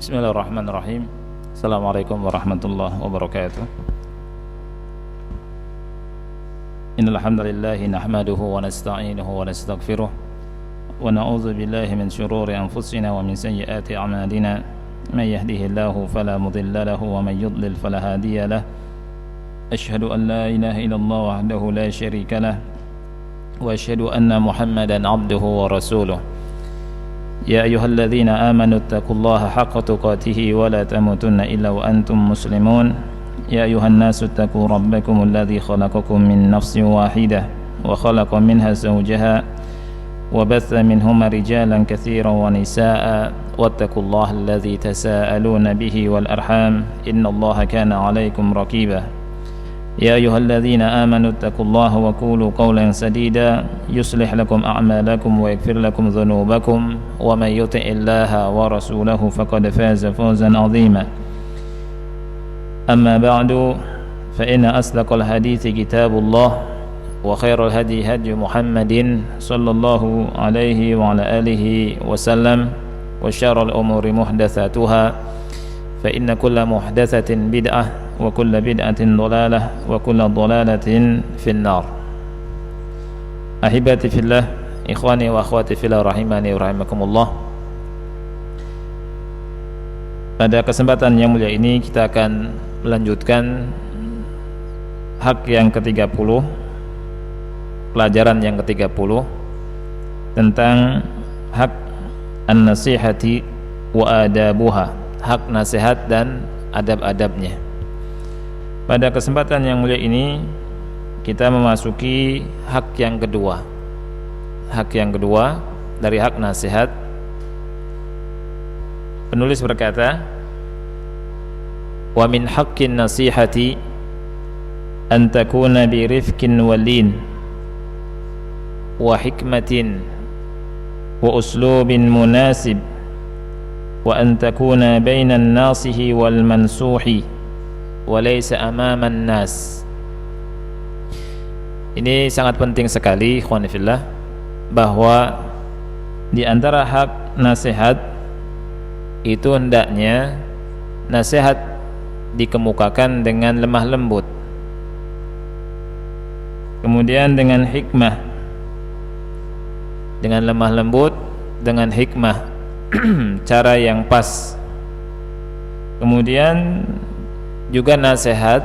Bismillahirrahmanirrahim. Assalamualaikum warahmatullahi wabarakatuh. Innal hamdalillah nahmaduhu wa nasta'inuhu wa nastaghfiruh wa na'udzu billahi min shururi anfusina wa min sayyiati a'malina. May yahdihillahu fala mudilla lahu wa may yudlil fala hadiya lahu. Asyhadu an la ilaha illallah wahdahu la syarika lah wa asyhadu anna Muhammadan 'abduhu wa rasuluh. يا أيها الذين آمنوا اتقوا الله حق تقاته ولا تموتن إلا وأنتم مسلمون يا أيها الناس اتقوا ربكم الذي خلقكم من نفس واحدة وخلق منها زوجها وبث منهما رجالا كثيرا ونساء واتقوا الله الذي تساءلون به والأرحام إن الله كان عليكم رقيبا يا أيها الذين آمنوا اتقوا الله وقولوا قولا سديدا يصلح لكم أعمالكم ويغفر لكم ذنوبكم ومن يطع الله ورسوله فقد فاز فوزا عظيما أما بعد فإن أصدق الحديث كتاب الله وخير الهدي هدي محمد صلى الله عليه وعلى آله وسلم وشر الأمور محدثاتها فإن كل محدثة بدعة وكل بدعة ضلالة وكل ضلالة في النار. Ahibati fillah, ikhwani wa akhwati fillah rahimani wa rahimakumullah. Pada kesempatan yang mulia ini kita akan melanjutkan hak yang ke-30, pelajaran yang ke-30 tentang hak an-nasihati wa adabuha, hak nasihat dan adab-adabnya. Pada kesempatan yang mulia ini kita memasuki hak yang kedua. Hak yang kedua dari hak nasihat. Penulis berkata, "Wa min haqqin nasihati an takuna bi rifqin walin wa hikmatin wa uslubin munasib wa an takuna bainan nasihi wal mansuhi walaysa amaman nas." Ini sangat penting sekali ikhwan fillah, bahwa di antara hak nasihat itu hendaknya nasihat dikemukakan dengan lemah lembut, kemudian dengan hikmah, dengan lemah lembut, dengan hikmah cara yang pas. Kemudian juga nasihat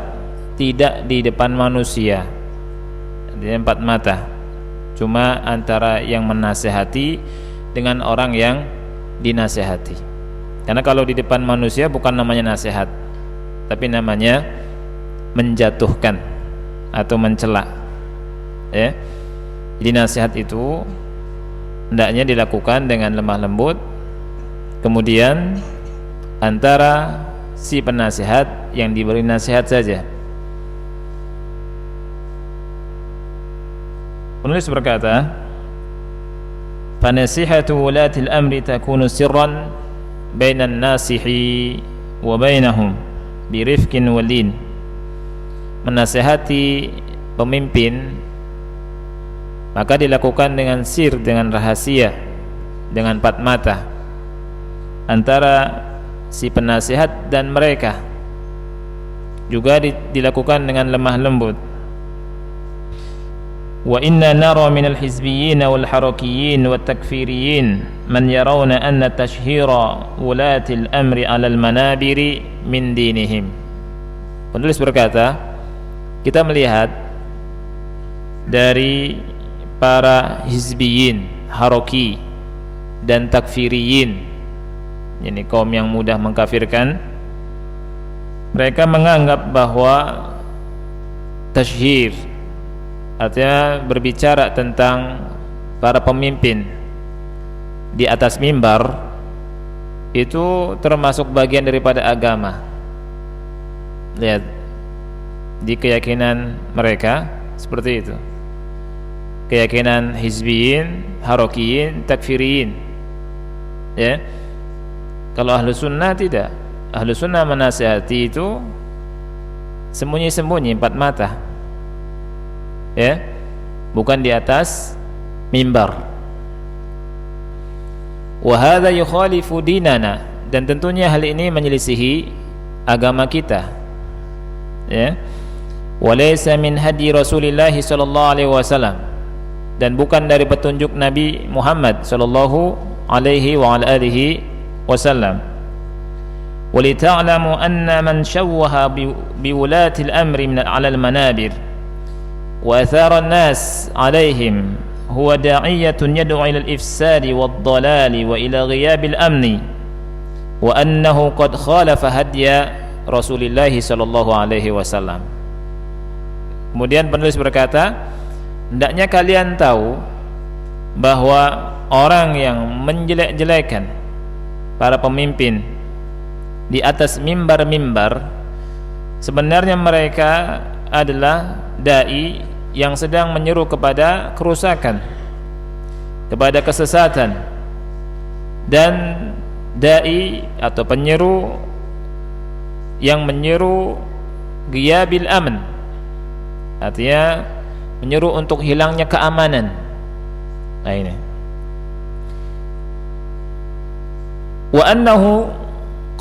tidak di depan manusia, di empat mata, cuma antara yang menasihati dengan orang yang dinasihati. Karena kalau di depan manusia bukan namanya nasihat, tapi namanya menjatuhkan atau mencela, ya. Jadi nasihat itu hendaknya dilakukan dengan lemah lembut, kemudian antara si penasihat yang diberi nasihat saja. Penulis berkata, "Fanasihatu wulatil amri takunu sirran bainan nasihi wa bainahum birifqin walin." Menasihati pemimpin maka dilakukan dengan sir, dengan rahasia, dengan empat mata antara si penasihat dan mereka, juga dilakukan dengan lemah lembut. Wa inna nara minal hizbiyyin wal harakiyyin wat takfiriyyin man yarawna anna tashhira wulatil amri 'alal manabiri min dinihim. Penulis berkata, kita melihat dari para hizbiyyin, haraki dan takfiriyyin, ini kaum yang mudah mengkafirkan, mereka menganggap bahwa tashhir, artinya berbicara tentang para pemimpin di atas mimbar, itu termasuk bagian daripada agama. Lihat, di keyakinan mereka seperti itu, keyakinan hizbiyin, harokiyin, takfiriyin, ya. Kalau ahlu sunnah tidak. Ahlu sunnah menasihati itu sembunyi-sembunyi, empat mata, ya, bukan di atas mimbar. Wa hadza yukhalifu dinana, dan tentunya hal ini menyelisihi agama kita, ya. Walaysa min hadi Rasulillah sallallahu alaihi wasallam, dan bukan dari petunjuk Nabi Muhammad sallallahu alaihi wa ala alihi wasallam. Walita'lamu anna man shawwaha biwulati al-amri min 'ala al-manabir wa athara an-nas 'alaihim huwa da'iyatun yad'u ila al-ifsadi wad-dhalali wa ila ghiyab al-amni wa annahu qad khalafa hadya Rasulillah sallallahu alaihi wasallam. Kemudian penulis berkata, hendaknya kalian tahu bahwa orang yang menjelek-jelekan para pemimpin di atas mimbar-mimbar, sebenarnya mereka adalah dai yang sedang menyeru kepada kerusakan, kepada kesesatan, dan dai atau penyeru yang menyeru ghiyabil aman, artinya menyeru untuk hilangnya keamanan. Nah ini. Wa annahu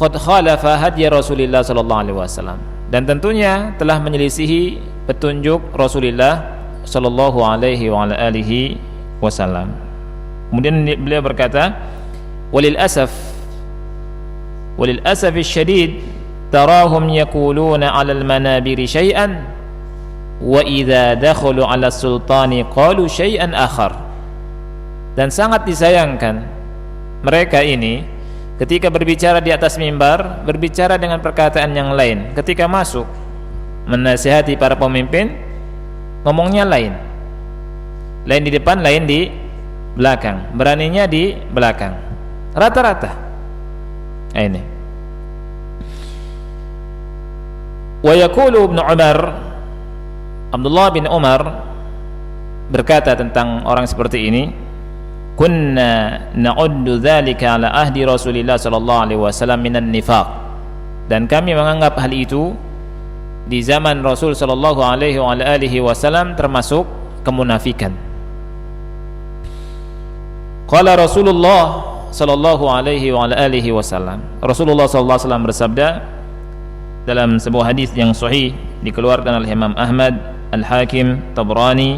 qad khalafa hadya Rasulillah sallallahu alaihi wasallam, dan tentunya telah menyelisihi petunjuk Rasulullah sallallahu alaihi wa ala alihi wasallam. Kemudian beliau berkata, walil asaf syadid tarahum yaquluna 'ala al-manabiri syai'an wa idza dakhalu 'ala sultani qalu syai'an akhar. Dan sangat disayangkan mereka ini ketika berbicara di atas mimbar, berbicara dengan perkataan yang lain. Ketika masuk menasihati para pemimpin, ngomongnya lain. Lain di depan, lain di belakang. Beraninya di belakang. Rata-rata. Ini. Wa yaqulu Ibnu Umar, Abdullah bin Umar berkata tentang orang seperti ini, kunna na'uddu dzalika ala ahdi Rasulillah sallallahu alaihi wasallam minan nifaq, dan kami menganggap hal itu di zaman Rasul sallallahu alaihi wasallam termasuk kemunafikan. Qala Rasulullah sallallahu alaihi wasallam, Rasulullah sallallahu alaihi wasallam bersabda dalam sebuah hadis yang sahih dikeluarkan oleh Imam Ahmad, Al-Hakim, Tabrani.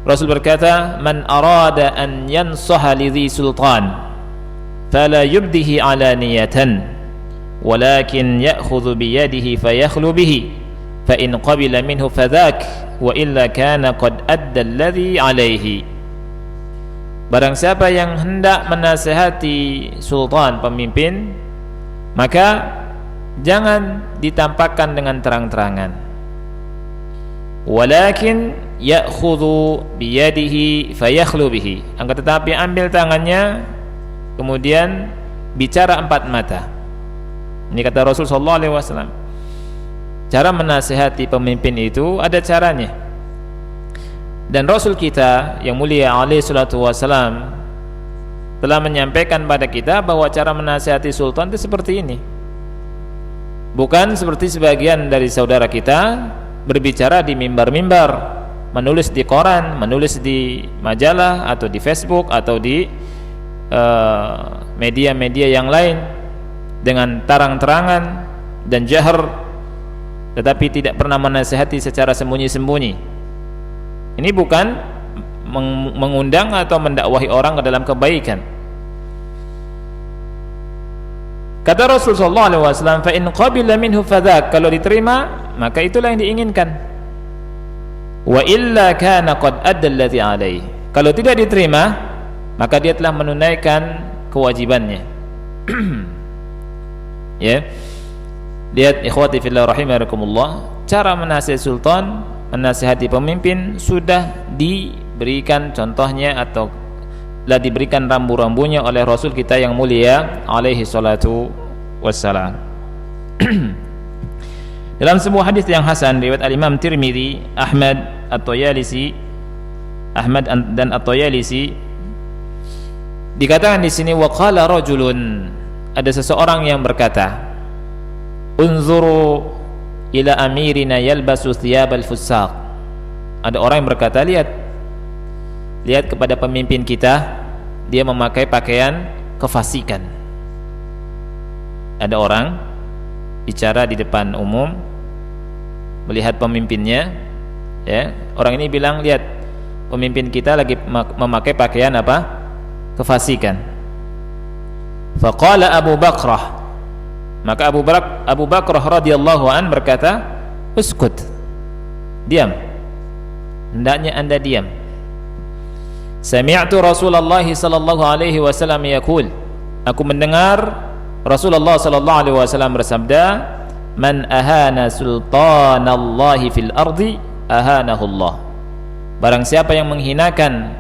Rasul berkata, man arada an yansaha lidhi sultan fala yubdihi alaniyatan walakin ya'khudhu biyadihi fayakhlu bihi fa in qabila minhu fadhak wa illa kana qad adda alladhi alayhi. Barang siapa yang hendak menasihati sultan, pemimpin, maka jangan ditampakkan dengan terang-terangan, walakin ya'khudhu biyadihi fayakhlu bihi, akan tetapi ambil tangannya kemudian bicara empat mata. Ini kata Rasul sallallahu alaihi wasallam. Cara menasihati pemimpin itu ada caranya. Dan Rasul kita yang mulia alaihi salatu wasallam telah menyampaikan pada kita bahwa cara menasihati sultan itu seperti ini. Bukan seperti sebagian dari saudara kita berbicara di mimbar-mimbar, menulis di koran, menulis di majalah atau di Facebook atau di media-media yang lain dengan terang-terangan dan jahar, tetapi tidak pernah menasihati secara sembunyi-sembunyi. Ini bukan mengundang atau mendakwahi orang ke dalam kebaikan. Kata Rasulullah sallallahu alaihi wasallam, fa in qabila minhu fadhak, kalau diterima maka itulah yang diinginkan. Wa illa kana qad adda alladhi alaihi, kalau tidak diterima maka dia telah menunaikan kewajibannya. Ya. Lihat ikhwati fillah rahimakumullah, cara menasihati sultan, menasihati pemimpin sudah diberikan contohnya atau telah diberikan rambu-rambunya oleh Rasul kita yang mulia alaihi salatu wassalam. Dalam sebuah hadis yang hasan riwayat al-Imam Tirmidzi, Ahmad dan At-Tayalisi, dikatakan di sini wa qala rajulun, ada seseorang yang berkata, unzuru ila amirina yalbasu thiyabal fusaq. Ada orang yang berkata, lihat kepada pemimpin kita, dia memakai pakaian kefasikan. ada orang bicara di depan umum, melihat pemimpinnya, ya, orang ini bilang, lihat pemimpin kita lagi memakai pakaian apa? Kefasikan. Faqala Abu Bakrah, maka Abu Bakrah radhiyallahu an berkata, uskut, diam, hendaknya anda diam. Sami'tu Rasulullah sallallahu alaihi wasallam yaqul, aku mendengar Rasulullah sallallahu alaihi wasallam bersabda, man ahana sultanallahi fil ardi ahanahu Allah. Barang siapa yang menghinakan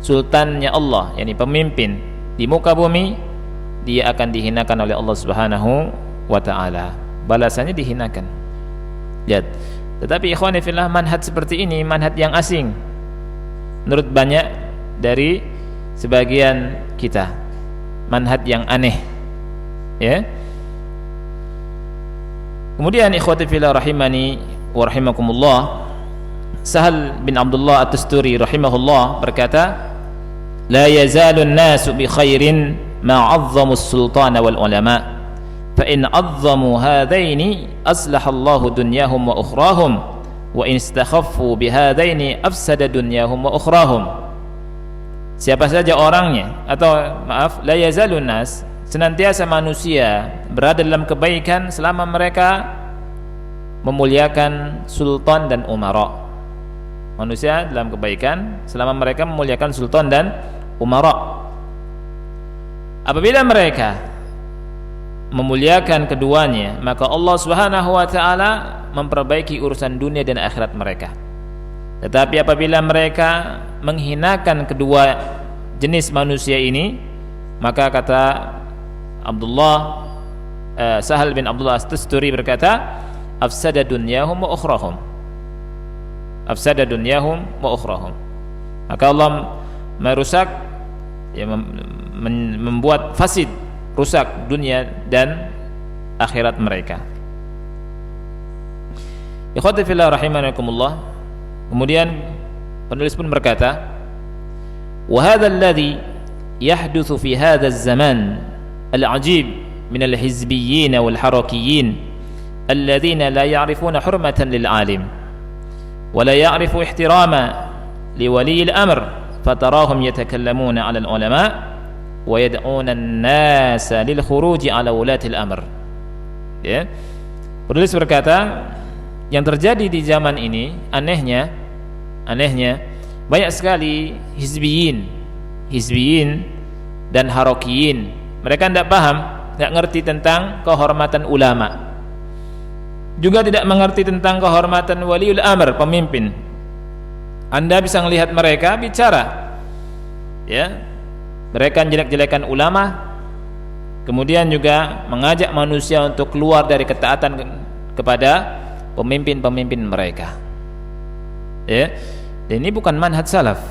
sultannya Allah, yakni pemimpin di muka bumi, dia akan dihinakan oleh Allah Subhanahu wa taala. Balasannya dihinakan. Lihat. Tetapi ikhwani fillah, manhaj seperti ini manhaj yang asing menurut banyak dari sebagian kita. Manhaj yang aneh. Ya. Kemudian ikhwati fillah rahimani wa rahimakumullah, Sahal bin Abdullah At-Tusturi rahimahullah berkata, la yazalun nasu bi khairin ma 'azzamu as-sultana wal ulama, fa in 'azzamu hadaini aslaha Allahu dunyahum wa ukhrahum, wa in istakhaffu bi hadaini afsada dunyahum wa ukhrahum. Siapa saja orangnya, atau maaf, la yazalun nas, senantiasa manusia berada dalam kebaikan selama mereka memuliakan sultan dan umara. Manusia dalam kebaikan selama mereka memuliakan sultan dan umara. Apabila mereka memuliakan keduanya, maka Allah Subhanahu wa taala memperbaiki urusan dunia dan akhirat mereka. Tetapi apabila mereka menghinakan kedua jenis manusia ini, maka kata Sahal bin Abdullah At-Tusturi berkata, afsada dunyahum wa ukhrahum. Afsada dunyahum wa ukhrahum. Maka Allah merusak, ya, membuat fasid, rusak dunia dan akhirat mereka. Ikhwati fillah rahimakumullah. Kemudian penulis pun berkata, wa hadha alladhi yahduthu fi hadha az-zaman al-ajib min al-hizbiyyin wal harakiyyin alladhina la ya'rifuna hurmatan lil 'alim ولا يعرف احتراما لولي الأمر فتراهم يتكلمون على العلماء ويدعون الناس للخروج على ولاة الأمر. Ya. Penulis berkata, yang terjadi di zaman ini anehnya banyak sekali hizbiyin dan harokiyin. Mereka tidak paham, tidak ngerti tentang kehormatan ulama, juga tidak mengerti tentang kehormatan waliul amr, pemimpin. Anda bisa melihat mereka bicara, ya, mereka jelek-jelekan ulama, kemudian juga mengajak manusia untuk keluar dari ketaatan kepada pemimpin-pemimpin mereka. Ya, dan ini bukan manhaj salaf,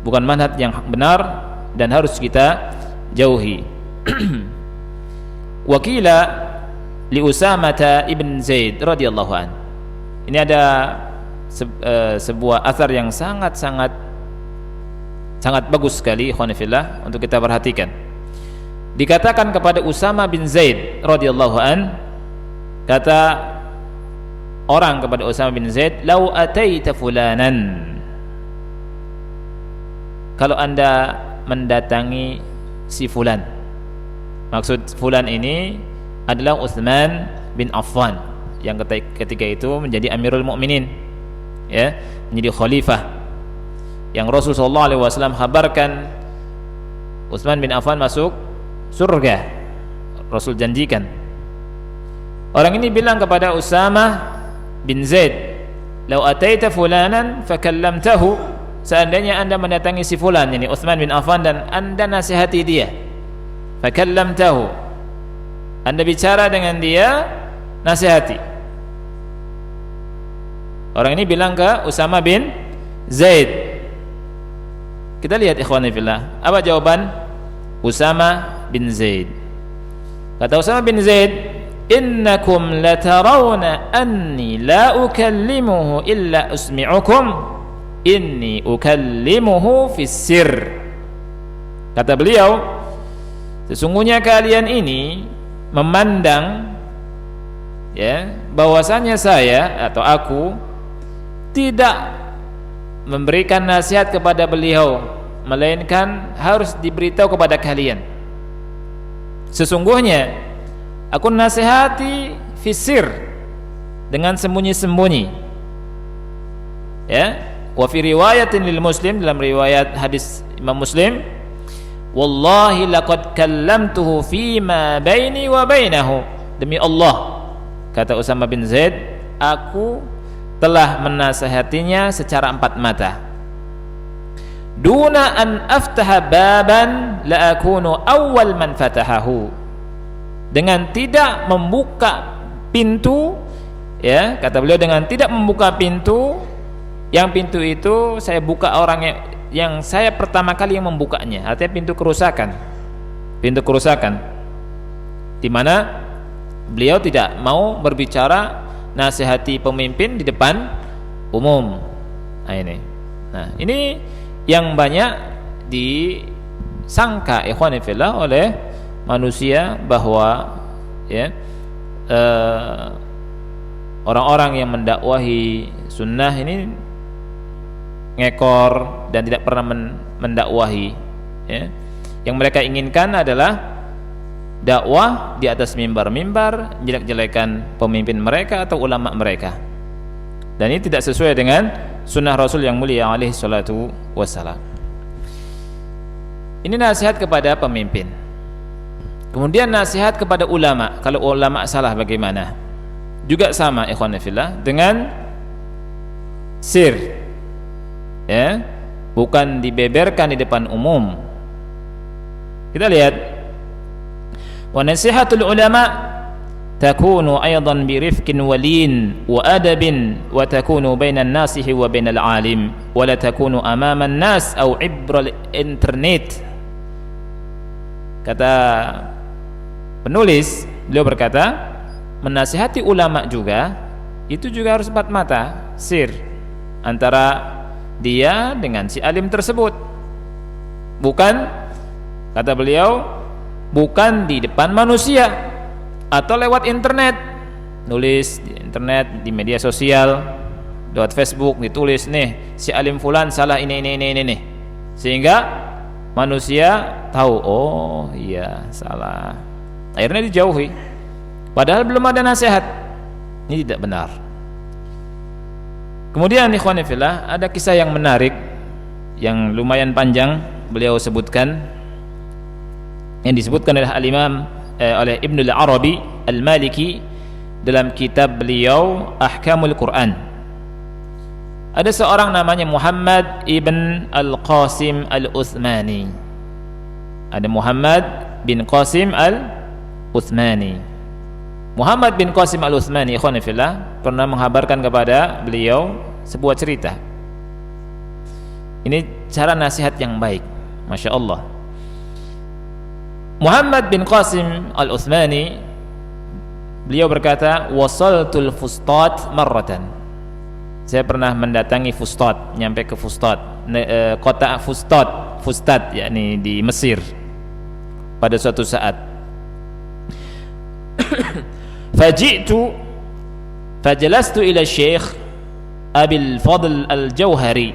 bukan manhaj yang benar dan harus kita jauhi. Wakila li Usamah ibn Zaid radhiyallahu an. Ini ada sebuah athar yang sangat bagus sekali ikhwan fillah untuk kita perhatikan. Dikatakan kepada Usamah bin Zaid radhiyallahu an, kata orang kepada Usamah bin Zaid, "Lau ataita fulanan." Kalau Anda mendatangi si fulan. Maksud fulan ini adalah Utsman bin Affan yang ketika itu menjadi Amirul Mukminin, ya, menjadi khalifah, yang Rasulullah sallallahu alaihi wasallam kabarkan Utsman bin Affan masuk surga. Rasul janjikan. Orang ini bilang kepada Usamah bin Zaid, "Lau ataita fulanan fakallamtahu." Seandainya Anda mendatangi si fulan, ini Utsman bin Affan, dan Anda nasihati dia. Fakallamtahu, Anda bicara dengan dia, nasihati. Orang ini bilang ke Usamah bin Zaid. Kita lihat ikhwani fillah, apa jawaban Usamah bin Zaid? Kata Usamah bin Zaid, "Innakum latarawna anni la ukallimuhu illa usmi'ukum, inni ukallimuhu fis sirr." Kata beliau, sesungguhnya kalian ini memandang ya bahwasanya saya atau aku tidak memberikan nasihat kepada beliau, melainkan harus diberitahu kepada kalian. Sesungguhnya aku nasihati fisir, dengan sembunyi-sembunyi. Ya, wa fi riwayatin lil Muslim, dalam riwayat hadis Imam Muslim, wallahi laqad kallamtuhu fi ma baini wa bainahu, demi Allah, kata Usama bin Zaid, aku telah menasihatinya secara empat mata. Duna an aftaha baban la akunu awwal man fatahahu, dengan tidak membuka pintu, ya, kata beliau, dengan tidak membuka pintu, yang pintu itu saya buka orang yang saya pertama kali yang membukanya, artinya pintu kerusakan, di mana beliau tidak mau berbicara nasihati pemimpin di depan umum. Nah ini yang banyak disangka ikhwan fillah oleh manusia, bahwa ya orang-orang yang mendakwahi sunnah ini ngekor dan tidak pernah mendakwahi, ya. Yang mereka inginkan adalah dakwah di atas mimbar-mimbar, jelek-jelekan pemimpin mereka atau ulama mereka, dan ini tidak sesuai dengan sunnah Rasul yang mulia alaihi salatu wassalam. Ini nasihat kepada pemimpin. Kemudian nasihat kepada ulama. Kalau ulama salah bagaimana? Juga sama ikhwan fillah dengan sir, ya, bukan dibeberkan di depan umum. Kita lihat, wa nasihatul ulama takunu aidan bi rifqin walin wa adabin wa takunu bainan nasihi wa bainal alim wa la takunu amama an-nas aw ibral internet. Kata penulis, beliau berkata, menasihati ulama juga itu juga harus empat mata, sir, antara dia dengan si alim tersebut. Bukan, kata beliau, bukan di depan manusia atau lewat internet, nulis di internet, di media sosial, lewat Facebook ditulis, nih si alim fulan salah ini, sehingga manusia tahu, oh iya salah, akhirnya dijauhi, padahal belum ada nasihat. Ini tidak benar. Kemudian ikhwan fillah, ada kisah yang menarik yang lumayan panjang beliau sebutkan, yang disebutkan oleh al-Imam oleh Ibnul Arabi Al-Maliki dalam kitab beliau Ahkamul Quran. Ada seorang namanya Muhammad ibn Al-Qasim Al-Uthmani. Ada Muhammad bin Qasim Al-Uthmani. Muhammad bin Qasim Al-Uthmani ikhwan fillah pernah menghabarkan kepada beliau sebuah cerita. Ini cara nasihat yang baik, Masya Allah. Muhammad bin Qasim Al-Uthmani, beliau berkata, wasaltul Fustat marratan. Saya pernah mendatangi Fustat, nyampe ke Fustat, kota Fustat, yakni di Mesir, pada suatu saat. Faji'tu fajalastu ila Syekh Abil Fadl Al-Jauhari.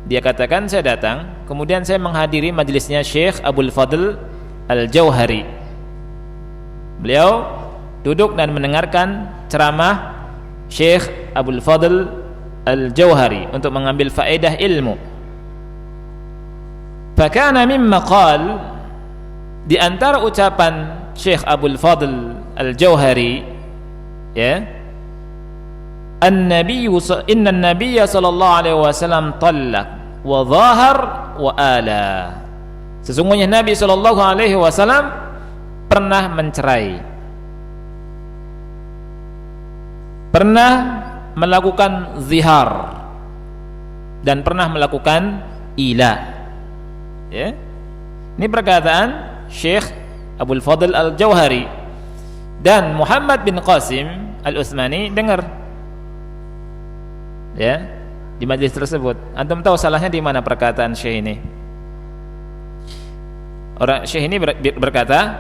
Dia katakan, saya datang, kemudian saya menghadiri majelisnya Syekh Abul Fadl Al-Jauhari. Beliau duduk dan mendengarkan ceramah Syekh Abul Fadl Al-Jauhari untuk mengambil faedah ilmu. Fakana mimma qal, di antara ucapan Syekh Abul Fadl Al-Jauhari, ya, inna an-nabiyya sallallahu alaihi wasallam talaq wa dhahar wa ala. Sesungguhnya Nabi sallallahu alaihi wasallam pernah mencerai, pernah melakukan zihar, dan pernah melakukan ila, ya. Ini perkataan Syekh Abul Fadl Al-Jauhari. Dan Muhammad bin Qasim Al-Uthmani dengar, ya, di majlis tersebut. Antum tahu salahnya di mana perkataan Syekh ini? Orang Syekh ini berkata,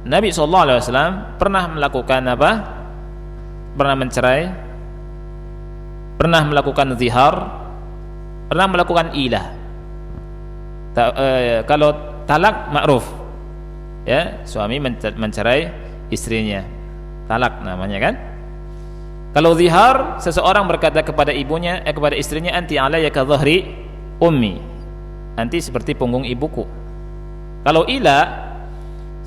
Nabi SAW pernah melakukan apa? Pernah mencerai, pernah melakukan zihar, pernah melakukan ilah. Kalau talak ma'ruf, ya, suami mencerai istrinya, talak namanya kan. Kalau zihar, seseorang berkata kepada ibunya, kepada istrinya, anti alayya ka dhahri ummi, anti seperti punggung ibuku. Kalau ilah,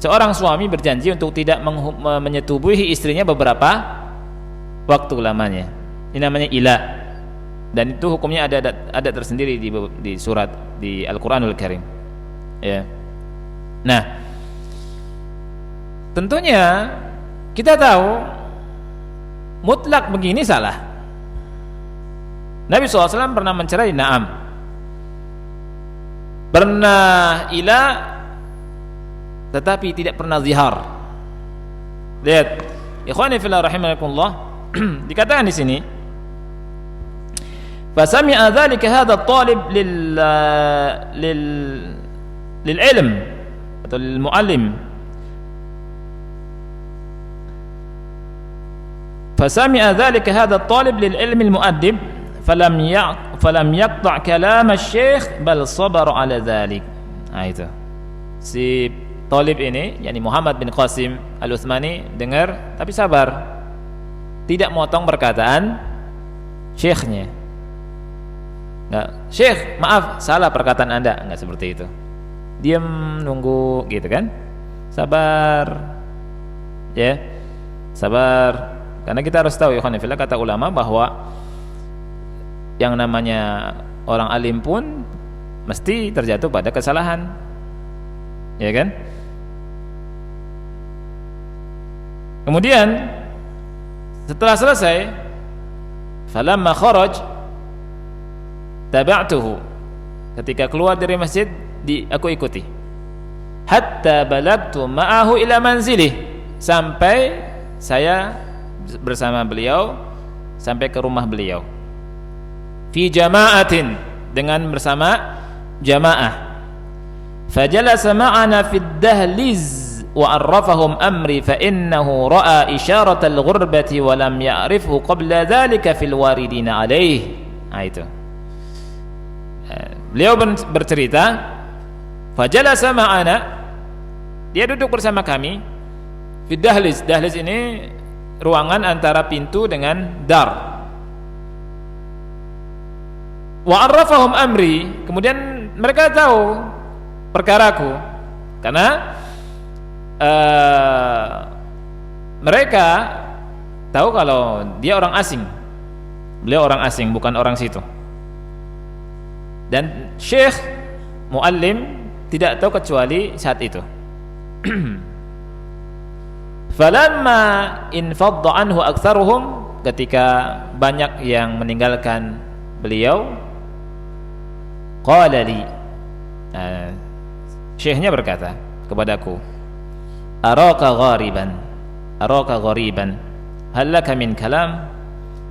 seorang suami berjanji untuk tidak menyetubuhi istrinya beberapa waktu lamanya. Ini namanya ilah. Dan itu hukumnya ada tersendiri di surat di Al-Qur'anul Karim. Ya. Nah, tentunya kita tahu mutlak begini salah. Nabi SAW pernah mencerai, na'am. Pernah ilah, tetapi tidak pernah zihar. Lihat, ikhwani fillah rahimakumullah, dikatakan di sini, fasami'a dzalika hadha at-talib lil ilm atau lil muallim. Fasami'a dzalika hadha at-talib lil ilm al-mu'addib falam yaqta' kalam asy-syekh bal sabara 'ala dzalik. Nah, itu. Si talib ini, yakni Muhammad bin Qasim Al-Utsmani, dengar tapi sabar. Tidak motong perkataan syekhnya. Enggak, "Syekh, maaf, salah perkataan Anda." Enggak seperti itu. Diam, nunggu gitu kan. Sabar. Ya. Sabar. Karena kita harus tahu, ikhwan fillah, kata ulama bahwa yang namanya orang alim pun mesti terjatuh pada kesalahan. Ya kan? Kemudian setelah selesai, falamma kharaj taba'tuhu, ketika keluar dari masjid aku ikuti, hatta balagtu ma'ahu ila manzilih, sampai saya bersama beliau sampai ke rumah beliau, fi jama'atin, dengan bersama jamaah. Fajalasa ma'ana fid dahliz wa arrafahum amri fa innahu ra'a isyarat al-ghurbati wa lam ya'rifhu qabla dhalika fil waridina alaih. Nah, itu beliau bercerita, fajalasa ma'ana, dia duduk bersama kami, fid dahliz. Dahliz ini ruangan antara pintu dengan dar. Wa arrafahum amri, kemudian mereka tahu perkaraku, karena mereka tahu kalau dia orang asing, beliau orang asing, bukan orang situ. Dan syekh muallim tidak tahu kecuali saat itu. Falamma infadda anhu aktsaruhum, ketika banyak yang meninggalkan beliau, qala li, syekhnya berkata kepadaku, araka ghariban hal laka min kalam,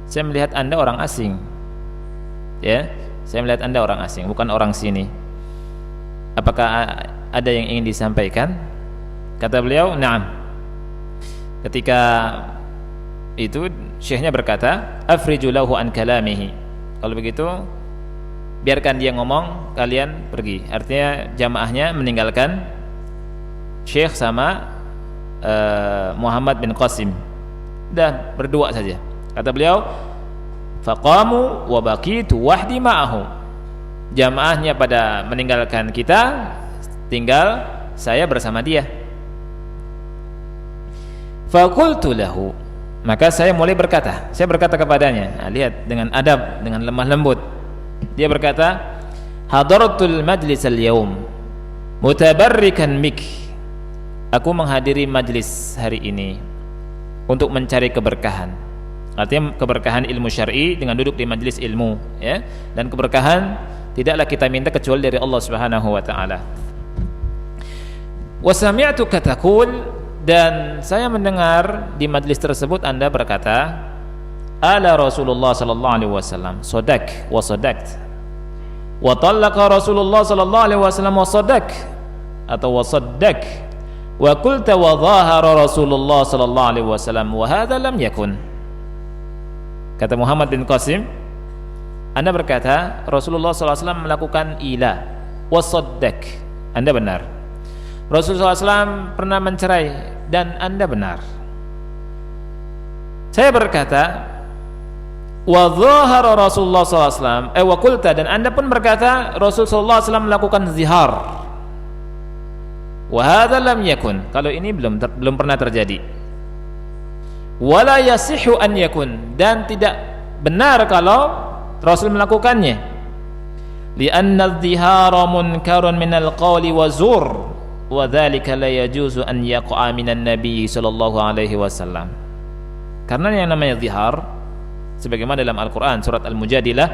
saya melihat Anda orang asing, ya, saya melihat Anda orang asing, bukan orang sini, apakah ada yang ingin disampaikan? Kata beliau, na'am. Ketika itu syekhnya berkata, afriju lahu an kalamihi, kalau begitu biarkan dia ngomong, kalian pergi. Artinya jamaahnya meninggalkan syekh sama Muhammad bin Qasim, dan berdua saja. Kata beliau, faqamu wa baqitu wahdi ma'ahu, jamaahnya pada meninggalkan kita, tinggal saya bersama dia. Faqultu lahu, maka saya mulai berkata, saya berkata kepadanya, nah, lihat, dengan adab, dengan lemah lembut. Dia berkata, hadaratul majlis al-yawm mutabarrikan mik, aku menghadiri majlis hari ini untuk mencari keberkahan. Artinya keberkahan ilmu syar'i dengan duduk di majlis ilmu, ya. Dan keberkahan tidaklah kita minta kecuali dari Allah Subhanahu wa taala. Wa sami'tuka taqul, dan saya mendengar di majlis tersebut Anda berkata, ala Rasulullah sallallahu alaihi wasallam sadak wa sadakt, wa talaqa Rasulullah sallallahu alaihi wasallam wa sadak, atau wa saddak, wa qulta wa dhahara Rasulullah sallallahu alaihi wasallam wa hadza lam yakun. Kata Muhammad bin Qasim, Anda berkata Rasulullah sallallahu alaihi wasallam melakukan ila wa saddaq, Anda benar. Rasulullah SAW pernah mencerai dan Anda benar. Saya berkata wa dhahara Rasulullah SAW wa qulta, dan Anda pun berkata Rasulullah SAW melakukan zihar. Wa hadza lam yakun, kalau ini belum pernah terjadi. Wala yasihu an yakun, dan tidak benar kalau Rasul melakukannya. Li'anna adh-dhihara munkarun minal qawli wa zur, wa dzalika la yajuzu an yaqa'a minan nabiy sallallahu alaihi wasallam. Karena yang namanya zihar, sebagaimana dalam Al-Qur'an surat Al-Mujadilah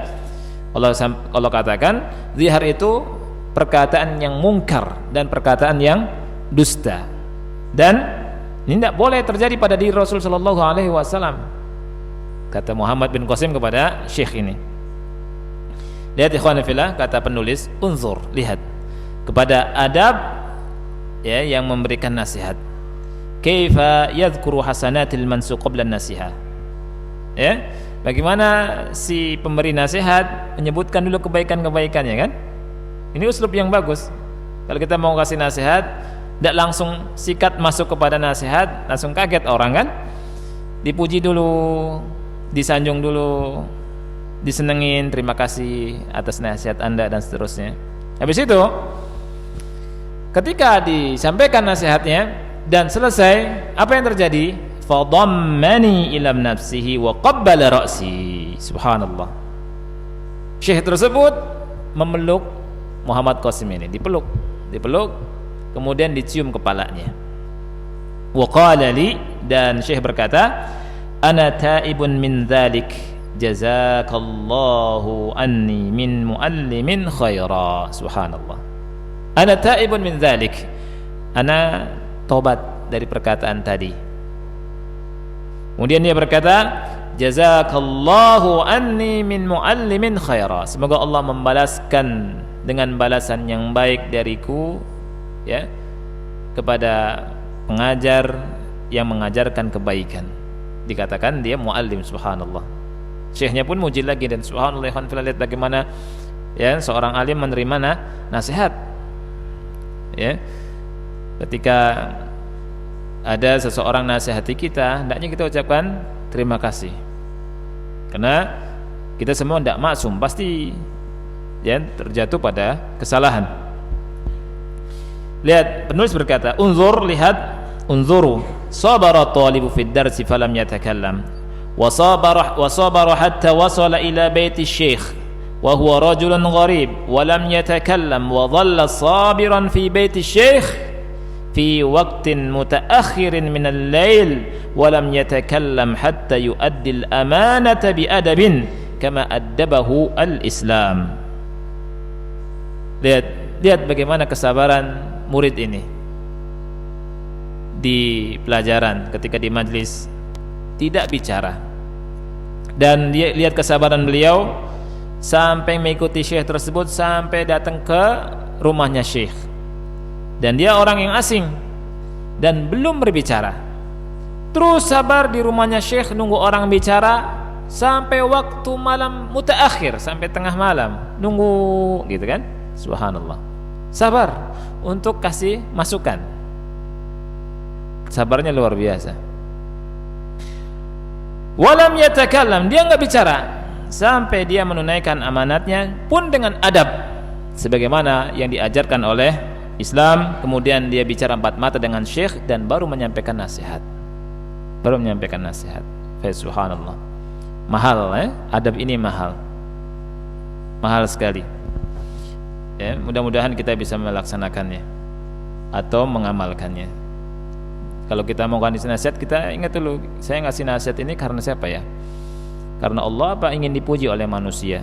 Allah katakan zihar itu perkataan yang mungkar dan perkataan yang dusta, dan ini tidak boleh terjadi pada diri Rasul sallallahu alaihi wasallam, kata Muhammad bin Qasim kepada syekh ini. Lihat ikhwan fillah, kata penulis, unzur, lihat kepada adab ya yang memberikan nasihat. Kaifa yadhkuru hasanatil mansuq qabla an-nasiha. Ya, bagaimana si pemberi nasihat menyebutkan dulu kebaikan-kebaikannya, kan? Ini uslub yang bagus. Kalau kita mau kasih nasihat, tidak langsung sikat masuk kepada nasihat, langsung kaget orang, kan? Dipuji dulu, disanjung dulu, disenengin, terima kasih atas nasihat Anda dan seterusnya. Habis itu ketika disampaikan nasihatnya dan selesai, apa yang terjadi? Fadammani ila nafsihi wa qabbala ra'si. Subhanallah. Syekh tersebut memeluk Muhammad Qasim ini, dipeluk, kemudian dicium kepalanya. Wa qala li, dan Syekh berkata, ana taibun min dzalik, jazakallahu anni min muallimin khaira. Subhanallah. Ana taibun min dzalik, ana tobat dari perkataan tadi. Kemudian dia berkata, jazakallahu anni min muallimin khaira, semoga Allah membalaskan dengan balasan yang baik dariku ya kepada pengajar yang mengajarkan kebaikan. Dikatakan dia muallim. Subhanallah. Syekhnya pun muji lagi, dan subhanallah, lihat bagaimana ya seorang alim menerima nasihat. Ya, ketika ada seseorang nasihati kita, hendaknya kita ucapkan terima kasih, karena kita semua tidak maksum, pasti ya terjatuh pada kesalahan. Lihat, penulis berkata, unzur, lihat, unzuru, sabara talibu fid darsi falam yatakallam, wa sabara hatta wasala ila baiti syekh wa huwa rajulun gharib wa lam yatakallam wa dhalla sabiran fi baiti syekh fi waqtin mutaakhirin min al-lail wa lam yatakallam hatta yuaddi al-amanata bi adabin kama addabahu al-Islam. Lihat bagaimana kesabaran murid ini di pelajaran, ketika di majlis tidak bicara, dan dia lihat kesabaran beliau sampai mengikuti syekh tersebut sampai datang ke rumahnya syekh, dan dia orang yang asing dan belum berbicara, terus sabar di rumahnya syekh nunggu orang bicara sampai waktu malam mutaakhir, sampai tengah malam nunggu gitu kan. Subhanallah, sabar untuk kasih masukan, sabarnya luar biasa. Walam yatakallam, dia enggak bicara sampai dia menunaikan amanatnya pun dengan adab sebagaimana yang diajarkan oleh Islam. Kemudian dia bicara empat mata dengan syekh dan baru menyampaikan nasihat. Subhanallah. Mahal adab ini mahal sekali ya. Mudah-mudahan kita bisa melaksanakannya atau mengamalkannya. Kalau kita mau kasih nasihat, kita ingat dulu, saya ngasih nasihat ini karena siapa ya? Karena Allah, apa ingin dipuji oleh manusia?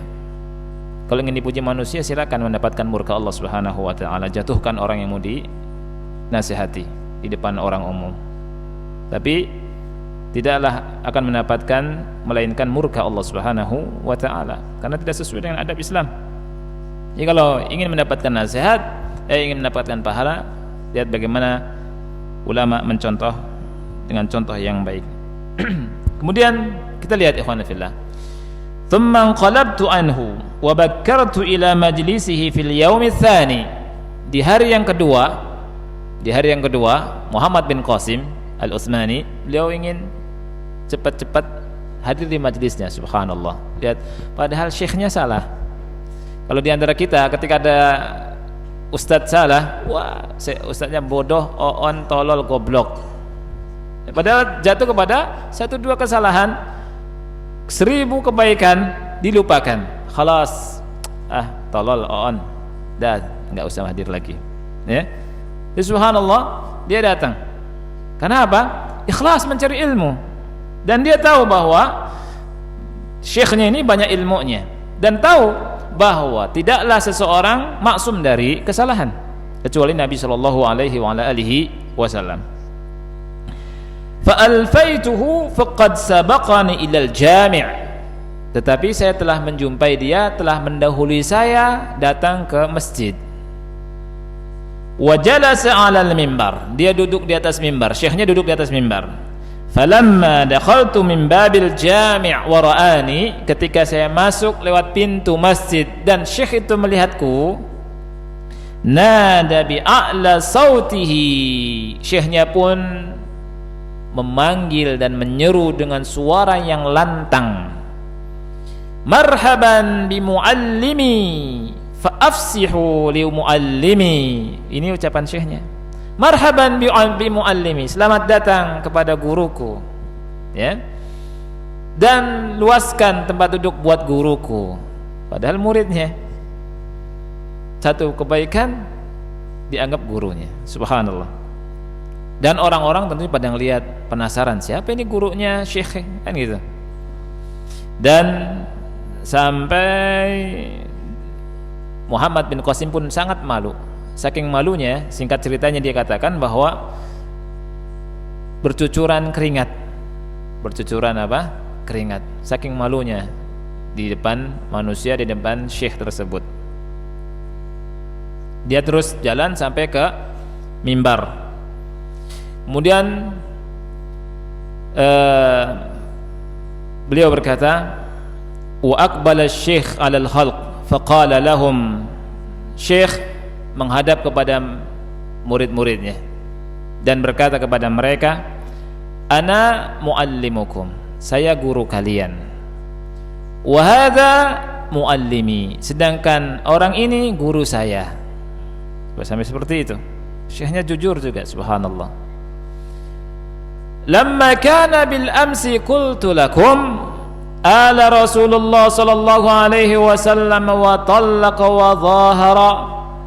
Kalau ingin dipuji manusia, silakan mendapatkan murka Allah Subhanahu wa taala. Jatuhkan orang yang mau dinasihati di depan orang umum. Tapi tidaklah akan mendapatkan melainkan murka Allah Subhanahu wa taala, karena tidak sesuai dengan adab Islam. Jadi kalau ingin mendapatkan nasihat, ingin mendapatkan pahala, lihat bagaimana ulama mencontoh dengan contoh yang baik. Kemudian kita lihat ikhwan fillah. Thumma qalabtu anhu wa bakkartu ila majlisihi fil yaumi tsani. Di hari yang kedua, Muhammad bin Qasim Al-Utsmani, beliau ingin cepat-cepat hadir di majlisnya. Subhanallah. Lihat, padahal syekhnya salah. Kalau di antara kita ketika ada ustadz salah, wah, ustadznya bodoh, oon, tolol, goblok. Padahal jatuh kepada 1-2 kesalahan, 1000 kebaikan dilupakan. Khalas, tolol, oon, dah nggak usah hadir lagi. Ya, subhanallah, dia datang. Karena apa? Ikhlas mencari ilmu, dan dia tahu bahwa syekhnya ini banyak ilmunya, dan tahu bahwa tidaklah seseorang maksum dari kesalahan kecuali Nabi sallallahu alaihi wasallam. Fa'alfaituhu faqad sabaqani ilal jami'. Tetapi saya telah menjumpai dia, telah mendahului saya datang ke masjid. Wa jalasa 'alal mimbar. Dia duduk di atas mimbar, syekhnya duduk di atas mimbar. Falamma dakhaltu min babil jami' wa ra'ani, ketika saya masuk lewat pintu masjid dan syekh itu melihatku, nada bi a'la sautihi, syekhnya pun memanggil dan menyeru dengan suara yang lantang, marhaban bi muallimi fa afsihu li muallimi. Ini ucapan syekhnya, marhaban bi muallimi, selamat datang kepada guruku, ya, dan luaskan tempat duduk buat guruku. Padahal muridnya, satu kebaikan dianggap gurunya. Subhanallah. Dan orang-orang tentunya pada ngelihat, penasaran, siapa ini gurunya syekh, kan gitu. Dan sampai Muhammad bin Qasim pun sangat malu. Saking malunya, singkat ceritanya dia katakan bahwa bercucuran keringat. Bercucuran apa? Keringat. Saking malunya di depan manusia, di depan syekh tersebut. Dia terus jalan sampai ke mimbar. Kemudian beliau berkata, wa aqbala syekh 'alal khalq faqala lahum. Syekh menghadap kepada murid-muridnya dan berkata kepada mereka, ana muallimukum, saya guru kalian, wa hadza muallimi, sedangkan orang ini guru saya. Sampai seperti itu. Syekhnya jujur juga, subhanallah. Lamma kana bil amsi qultu lakum ala Rasulullah sallallahu alaihi wasallam wa talaqa wa dhahara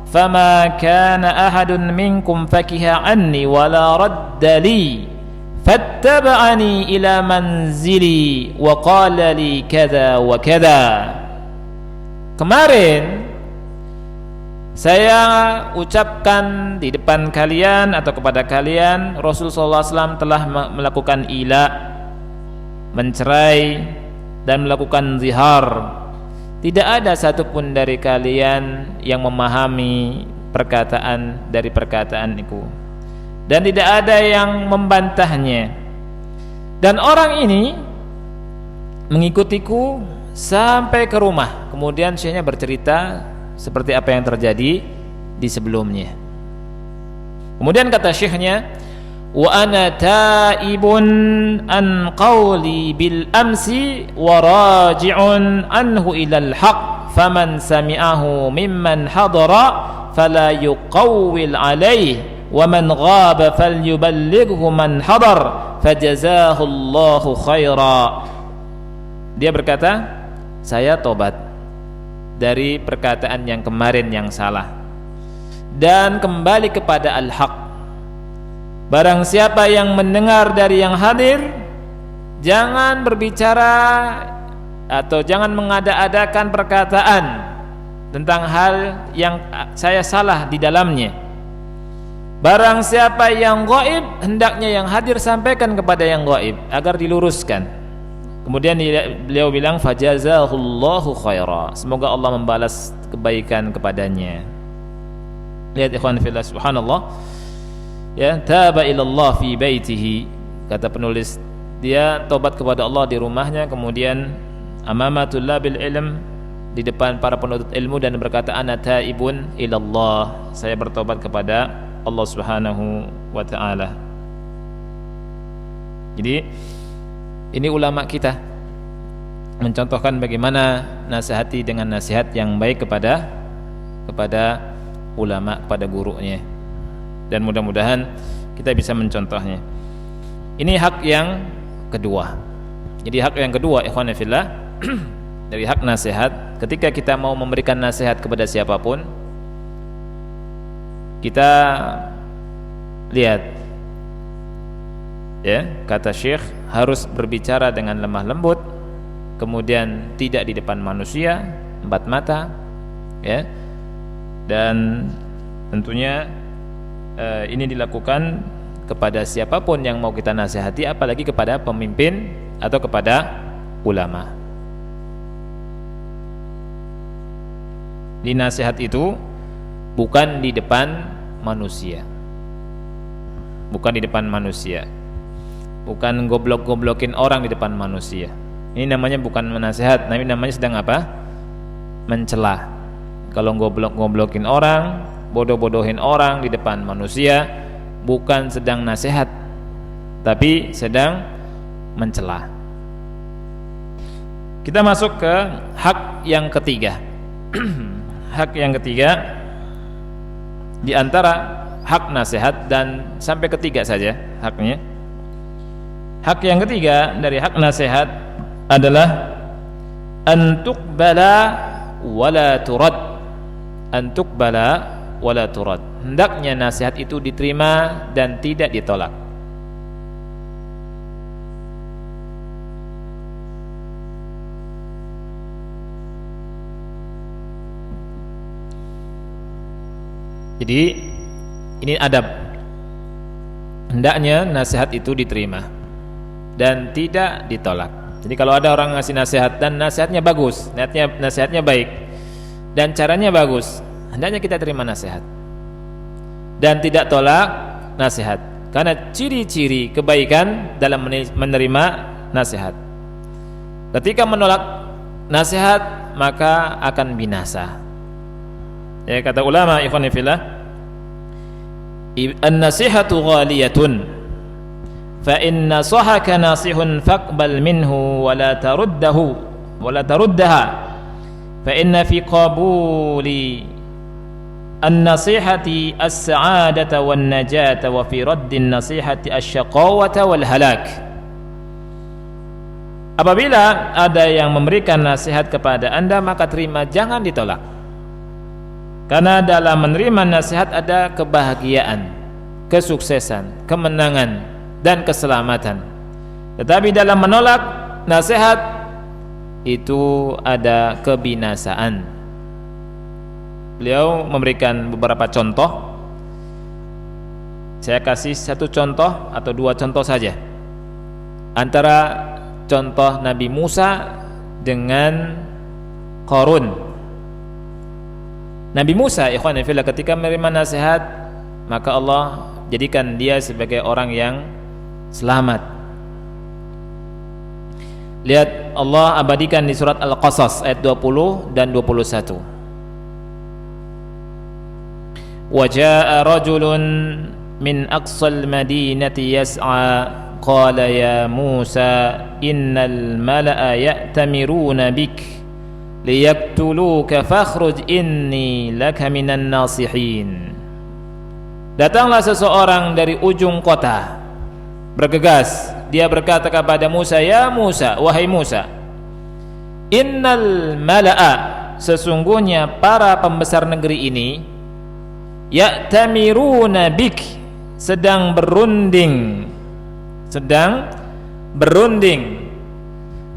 fama kana ahadun minkum fakiha anni wala radda li fattaba'ani ila manzili wa qala li kadza wa kadza. Kemarin saya ucapkan di depan kalian atau kepada kalian, Rasulullah SAW telah melakukan ila, mencerai dan melakukan zihar. Tidak ada satupun dari kalian yang memahami perkataan dari perkataan itu, dan tidak ada yang membantahnya. Dan orang ini mengikutiku sampai ke rumah. Kemudian syekhnya bercerita seperti apa yang terjadi di sebelumnya. Kemudian kata syekhnya, wa ana taibun an qawli bil amsi wa raji'un anhu ilal haq faman sami'ahu mimman hadara fala yuqawwil alayhi wa man ghaba falyuballighu man hadar fajazahu Allahu khaira. Dia berkata, saya tobat dari perkataan yang kemarin yang salah dan kembali kepada al-haq. Barang siapa yang mendengar dari yang hadir, jangan berbicara atau jangan mengada-adakan perkataan tentang hal yang saya salah di dalamnya. Barang siapa yang gaib, hendaknya yang hadir sampaikan kepada yang gaib agar diluruskan. Kemudian beliau bilang, fajazahullahu khaira, semoga Allah membalas kebaikan kepadanya. Lihat ikhwan fillah, subhanallah. ya, taba ilallah fi baitihi, kata penulis, dia tobat kepada Allah di rumahnya, kemudian amamatul labil ilm, di depan para penuntut ilmu, dan berkata ana taibun ilallah, saya bertobat kepada Allah Subhanahu wa taala. Jadi ini ulama kita mencontohkan bagaimana nasihati dengan nasihat yang baik kepada ulama, kepada gurunya, dan mudah-mudahan kita bisa mencontohnya. Ini hak yang kedua. Jadi hak yang kedua, ikhwan fillah, dari hak nasihat, ketika kita mau memberikan nasihat kepada siapapun, kita lihat, ya, kata Syekh, harus berbicara dengan lemah lembut, kemudian tidak di depan manusia, empat mata, ya, dan tentunya ini dilakukan kepada siapapun yang mau kita nasihati, apalagi kepada pemimpin atau kepada ulama. Di nasihat itu bukan di depan manusia, bukan di depan manusia, bukan goblok-goblokin orang di depan manusia. Ini namanya bukan menasihat, tapi namanya sedang apa? Mencela. Kalau goblok-goblokin orang, bodoh-bodohin orang di depan manusia, bukan sedang nasihat, tapi sedang mencela. Kita masuk ke hak yang ketiga. Hak yang ketiga di antara hak nasihat, dan sampai ketiga saja haknya. Hak yang ketiga dari hak nasihat adalah antuqbala wala turad. Antuqbala wala turad. Hendaknya nasihat itu diterima dan tidak ditolak. Jadi ini adab. Hendaknya nasihat itu diterima dan tidak ditolak. Jadi kalau ada orang ngasih nasihat dan nasihatnya bagus, nasihatnya baik, dan caranya bagus, hendaknya kita terima nasihat dan tidak tolak nasihat, karena ciri-ciri kebaikan dalam menerima nasihat. Ketika menolak nasihat, maka akan binasa. Ya, kata ulama, ikhwan fillah, an-nasihatu ghaliyatun, fa in nasahaka nasihun faqbal minhu wa la taruddahu wa la taruddaha, fa inna fi qabuli an-nasihati as-sa'adata wan najata wa fi raddin nasihati asy-syaqawata wal halak. Apabila ada yang memberikan nasihat kepada Anda, maka terima, jangan ditolak. Karena dalam menerima nasihat ada kebahagiaan, kesuksesan, kemenangan, dan keselamatan. Tetapi dalam menolak nasihat itu ada kebinasaan. Beliau memberikan beberapa contoh. Saya kasih satu contoh atau dua contoh saja antara contoh Nabi Musa dengan Qarun. Nabi Musa, ikhwan fillah, ketika menerima nasihat, maka Allah jadikan dia sebagai orang yang selamat. Lihat, Allah abadikan di surat Al-Qasas ayat 20 dan 21. Wa jaa'a rajulun min aqsal madinati yas'a qala ya Musa innal mala'a ya'tamiruna bik liyaktuluka fakhruj inni laka minan nasihin. Datanglah seseorang dari ujung kota, bergegas, dia berkata kepada Musa, ya Musa, wahai Musa, innal mala'a, sesungguhnya para pembesar negeri ini, ya'tamiruna bik, sedang berunding.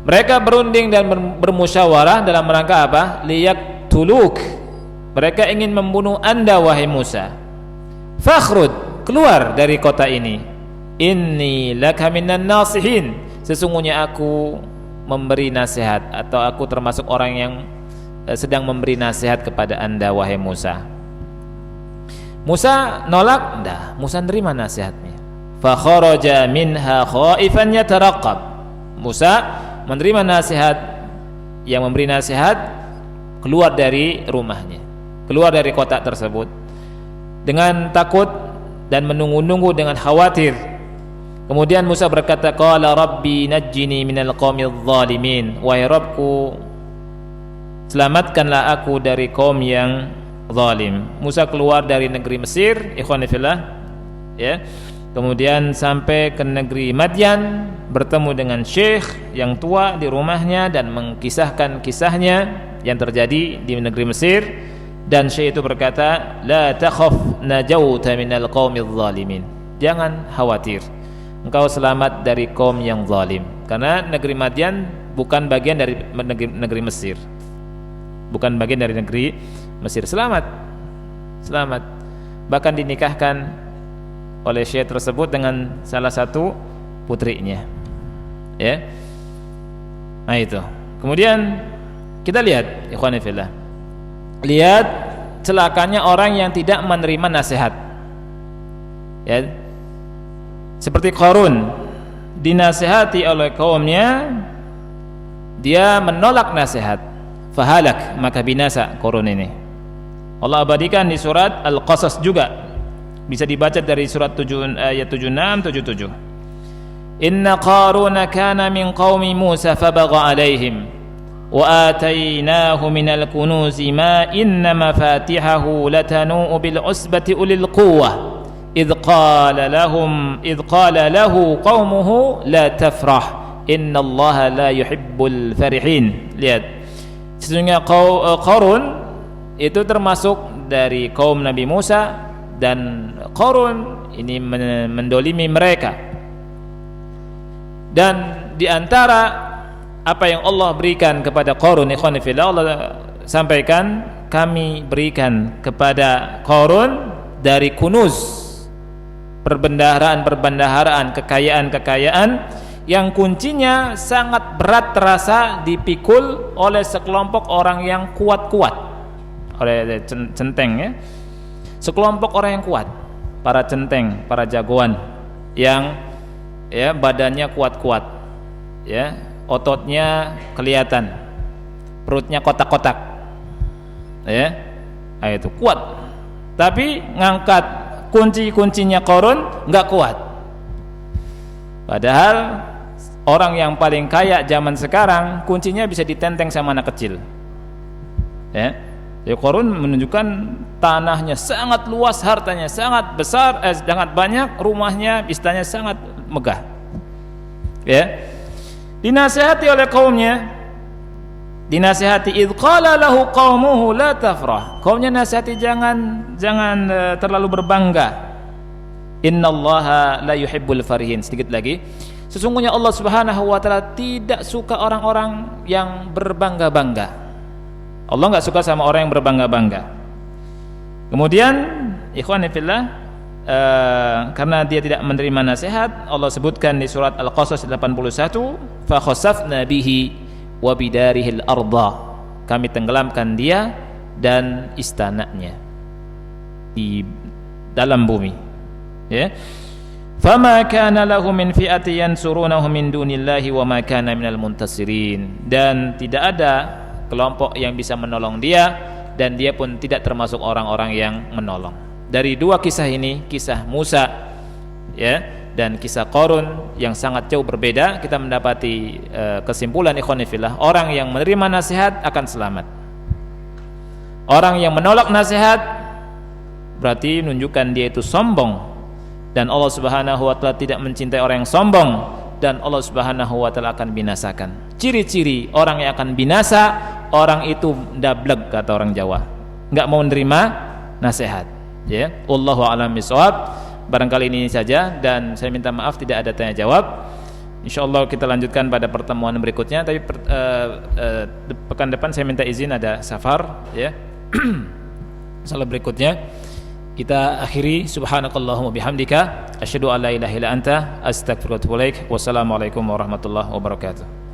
Mereka berunding dan bermusyawarah dalam rangka apa? Liyaktuluk, mereka ingin membunuh Anda wahai Musa. Fakhrud, keluar dari kota ini. Inni laka minan nasihin, sesungguhnya aku memberi nasihat, atau aku termasuk orang yang sedang memberi nasihat kepada Anda wahai Musa. Musa nolak? Enggak, Musa nerima nasihatnya. Fa kharaja minha khaifan yataraqab. Musa menerima nasihat yang memberi nasihat, keluar dari rumahnya, keluar dari kota tersebut dengan takut dan menunggu-nunggu dengan khawatir. Kemudian Musa berkata, qala rabbi najjini minal qaumidz zalimin. Wahai Rabbku, selamatkanlah aku dari kaum yang zalim. Musa keluar dari negeri Mesir, ikhwan fillah, ya. Kemudian sampai ke negeri Madyan, bertemu dengan syekh yang tua di rumahnya dan mengkisahkan kisahnya yang terjadi di negeri Mesir. Dan syekh itu berkata, la takhaf najauta minal qaumidz zalimin. Jangan khawatir, engkau selamat dari kaum yang zalim. Karena negeri Madyan bukan bagian dari negeri Mesir, bukan bagian dari negeri Mesir. Selamat, selamat. Bahkan dinikahkan oleh syekh tersebut dengan salah satu putrinya, ya. Nah itu. Kemudian kita lihat, ikhwan fillah, lihat celakanya orang yang tidak menerima nasihat, ya. Seperti Qarun, dinasihati oleh kaumnya, dia menolak nasihat, fahalak, maka binasa Qarun ini. Allah abadikan di surat Al-Qasas juga, bisa dibaca dari surat 7 ayat 76 77. Inna Qaruna kana min qaumi Musa fabagha alaihim wa atainahu minal kunuzi ma inna mafatihahu latanu bil usbati ulil quwwah idh qala lahu qaumuhu la tafrah innallaha la yuhibbul farihin. Lihat, sesungguhnya Qarun itu termasuk dari kaum Nabi Musa, dan Qarun ini mendolimi mereka. Dan di antara apa yang Allah berikan kepada Qarun, ikhwan fillah, Allah sampaikan, kami berikan kepada Qarun dari kunuz, perbendaharaan, kekayaan yang kuncinya sangat berat terasa dipikul oleh sekelompok orang yang kuat-kuat, oleh centeng, ya. Sekelompok orang yang kuat, para centeng, para jagoan yang, ya, badannya kuat-kuat, ya, ototnya kelihatan, perutnya kotak-kotak, ya, itu kuat. Tapi ngangkat kunci-kuncinya Qarun nggak kuat. Padahal orang yang paling kaya zaman sekarang kuncinya bisa ditenteng sama anak kecil, ya. Jadi Qarun menunjukkan tanahnya sangat luas, hartanya sangat besar, sangat banyak, rumahnya, istana sangat megah, ya. Dinasihati oleh kaumnya, dinasihati, idh qala lahu qaumuhu la tafrah. Kaumnya nasihati, jangan terlalu berbangga. Innallaha la yuhibbul farihin. Sedikit lagi, sesungguhnya Allah Subhanahu wa taala tidak suka orang-orang yang berbangga-bangga. Allah enggak suka sama orang yang berbangga-bangga. Kemudian ikhwan fillah, karena dia tidak menerima nasihat, Allah sebutkan di surat Al-Qasas 81, fa khasafna bihi wa bidarihil arda. Kami tenggelamkan dia dan istananya di dalam bumi, ya. Fama kana lahu min fi'ati yansurunahu min dunillahi wa ma kana minal muntasirin. Dan tidak ada kelompok yang bisa menolong dia, dan dia pun tidak termasuk orang-orang yang menolong. Dari dua kisah ini, kisah Musa, ya, dan kisah Qarun yang sangat jauh berbeda, kita mendapati kesimpulan, ikhwan fillah, orang yang menerima nasihat akan selamat. Orang yang menolak nasihat berarti menunjukkan dia itu sombong, dan Allah Subhanahu wa taala tidak mencintai orang yang sombong, dan Allah Subhanahu wa taala akan binasakan. Ciri-ciri orang yang akan binasa, orang itu dablek, kata orang Jawa, enggak mau menerima nasihat, ya. Wallahu a'lam bishawab. Barangkali ini saja, dan saya minta maaf tidak ada tanya jawab. Insyaallah kita lanjutkan pada pertemuan berikutnya, tapi pekan depan saya minta izin, ada safar, ya. Salah berikutnya kita akhiri. Subhanakallahumma bihamdika asyhadu an la ilaha illa anta astaghfiruka wa atubu ilaik. Wassalamualaikum warahmatullahi wabarakatuh.